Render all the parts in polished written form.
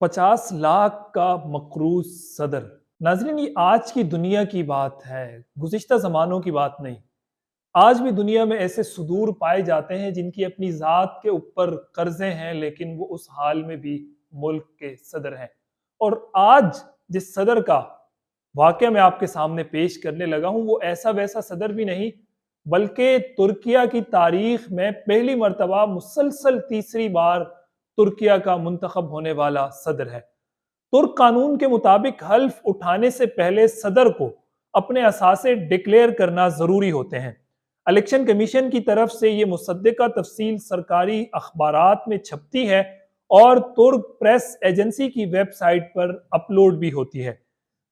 50 लाख का मकरूज सदर। नाज़रीन, ये आज की दुनिया की बात है, गुज़िश्ता ज़मानों की बात नहीं। आज भी दुनिया में ऐसे सुदूर पाए जाते हैं जिनकी अपनी ज़ात के ऊपर कर्ज़े हैं, लेकिन वो उस हाल में भी मुल्क के सदर हैं। और आज जिस सदर का वाक़या मैं आपके सामने पेश करने लगा हूँ, वो ऐसा वैसा सदर भी नहीं, बल्कि तुर्किया की तारीख में पहली मर्तबा मुसलसल तीसरी बार तुर्किया का मुंतखब होने वाला सदर है। तुर्क कानून के मुताबिक हल्फ उठाने से पहले सदर को अपने असासे डिक्लेयर करना जरूरी होते हैं। इलेक्शन कमीशन की तरफ से ये मुसद्दका तफसील सरकारी अखबारात में छपती है और तुर्क प्रेस एजेंसी की वेबसाइट पर अपलोड भी होती है।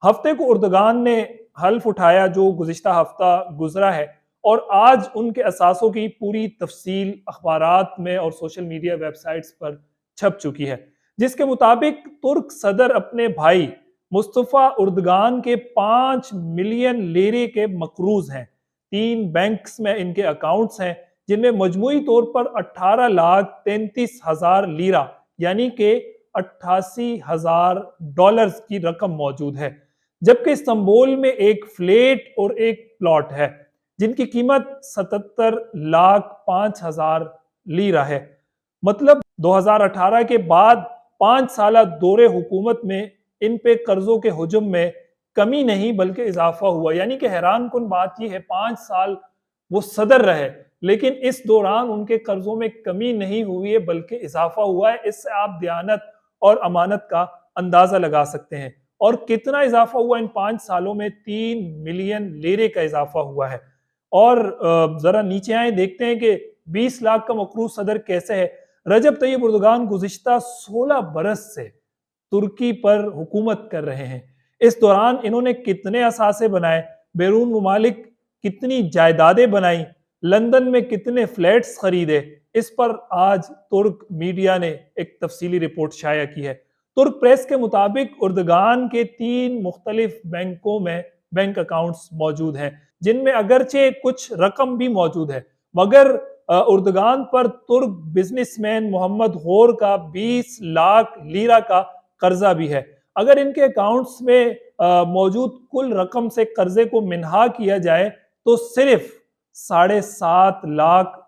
हफ्ते को उर्दगान ने हल्फ उठाया जो गुज़िश्ता हफ्ता गुजरा है, और आज उनके असासों की पूरी तफसील अखबारात में और सोशल मीडिया वेबसाइट्स पर छप चुकी है, जिसके मुताबिक तुर्क सदर अपने भाई मुस्तफ़ा उर्दगान के 5 मिलियन लेरे के मकरूज हैं। 3 बैंक्स में इनके अकाउंट्स हैं, जिनमें मजमूई तौर पर 18,33,000 लीरा यानी कि $88,000 की रकम मौजूद है। जबकि इस्तांबुल में एक फ्लैट और एक प्लॉट है जिनकी कीमत 77,05,000 लीरा है। मतलब 2018 के बाद 5 साल दौरे हुकूमत में इन पे कर्जों के हुजम में कमी नहीं बल्कि इजाफा हुआ। यानी कि हैरान कुन बात यह है, 5 साल वो सदर रहे, लेकिन इस दौरान उनके कर्जों में कमी नहीं हुई है बल्कि इजाफा हुआ है। इससे आप दयानत और अमानत का अंदाजा लगा सकते हैं। और कितना इजाफा हुआ इन 5 सालों में? 3 मिलियन लेरे का इजाफा हुआ है। और जरा नीचे आए, देखते हैं कि 20 लाख का मकरूज सदर कैसे है। रजब तैयब उर्दगान गुज़िश्ता 16 बरस से तुर्की पर हुकूमत कर रहे हैं। इस दौरान इन्होंने कितने असासे बनाए, बैरून मुमालिक कितनी जायदादें बनाई, लंदन में कितने फ्लैट्स खरीदे, इस पर आज तुर्क मीडिया ने एक तफसीली रिपोर्ट शाया की है। तुर्क प्रेस के मुताबिक उर्दगान के 3 मुख्तलिफ बैंकों में बैंक अकाउंट्स मौजूद हैं, जिनमें अगरचे कुछ रकम भी मौजूद है, मगर उर्दगान पर तुर्क बिजनेसमैन मोहम्मद गौर का 20 लाख लीरा का कर्जा भी है। अगर इनके अकाउंट्स में मौजूद कुल रकम से कर्जे को मिन्हा किया जाए तो सिर्फ $7.5 लाख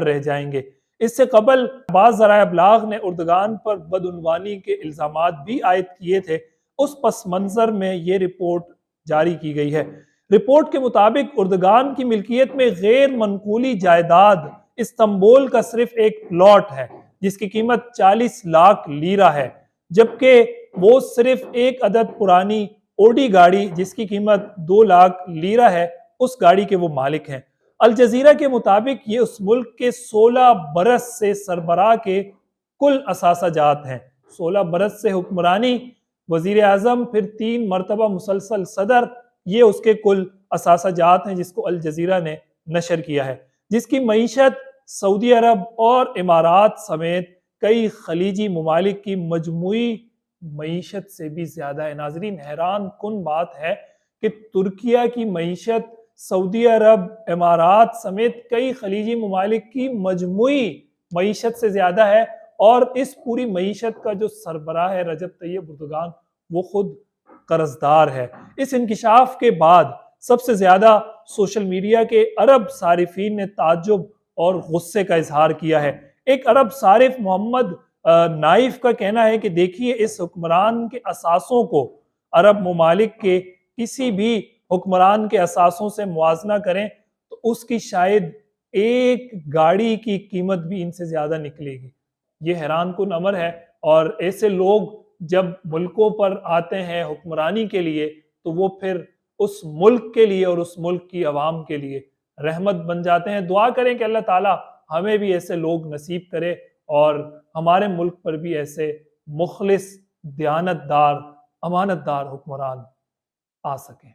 रह जाएंगे। इससे कबल बाज़ ज़राए अबलाग ने उर्दगान पर बदउनवानी के इल्जामात भी आयद किए थे। उस पस मंजर में ये रिपोर्ट जारी की गई है। रिपोर्ट के मुताबिक उर्दगान की मिल्कियत में गैर मनकूली जायदाद इस्तांबुल का सिर्फ एक प्लॉट है जिसकी कीमत 40 लाख लीरा है, जबकि वो सिर्फ एक अदद पुरानी ओडी गाड़ी जिसकी कीमत 2 लाख लीरा है, उस गाड़ी के वो मालिक हैं। अल जजीरा के मुताबिक ये उस मुल्क के 16 बरस से सरबराह के कुल असासाजात हैं। 16 बरस से हुक्मरानी, वजीर आजम, फिर 3 मरतबा मुसलसल सदर, ये उसके कुल असासाजात हैं जिसको अल जजीरा ने नशर किया है, जिसकी मईशत सऊदी अरब और इमारात समेत कई खलीजी ममालिक की मजमूई मईशत से भी ज्यादा है। नाजरीन, हैरान कुन बात है कि तुर्किया की मईशत सऊदी अरब, इमारात समेत कई खलीजी ममालिक की मजमूई मईशत से ज्यादा है, और इस पूरी मईशत का जो सरबराह है रजब तैयब उर्दगान, वो खुद कर्जदार है। इस इंकिशाफ के बाद सबसे ज्यादा सोशल मीडिया के अरब सारिफीन ने ताज्जुब और गुस्से का इजहार किया है। एक अरब सारिफ मोहम्मद नाइफ का कहना है कि देखिए, इस हुक्मरान के असासों को अरब ममालिक के किसी भी हुक्मरान के असासों से मुआजना करें तो उसकी शायद एक गाड़ी की कीमत भी इनसे ज्यादा निकलेगी। ये हैरान कुन अमर है। और ऐसे लोग जब मुल्कों पर आते हैं हुक्मरानी के लिए, तो वो फिर उस मुल्क के लिए और उस मुल्क की आवाम के लिए रहमत बन जाते हैं। दुआ करें कि अल्लाह ताला हमें भी ऐसे लोग नसीब करे और हमारे मुल्क पर भी ऐसे मुखलिस, दयानतदार, अमानतदार हुक्मरान आ सकें।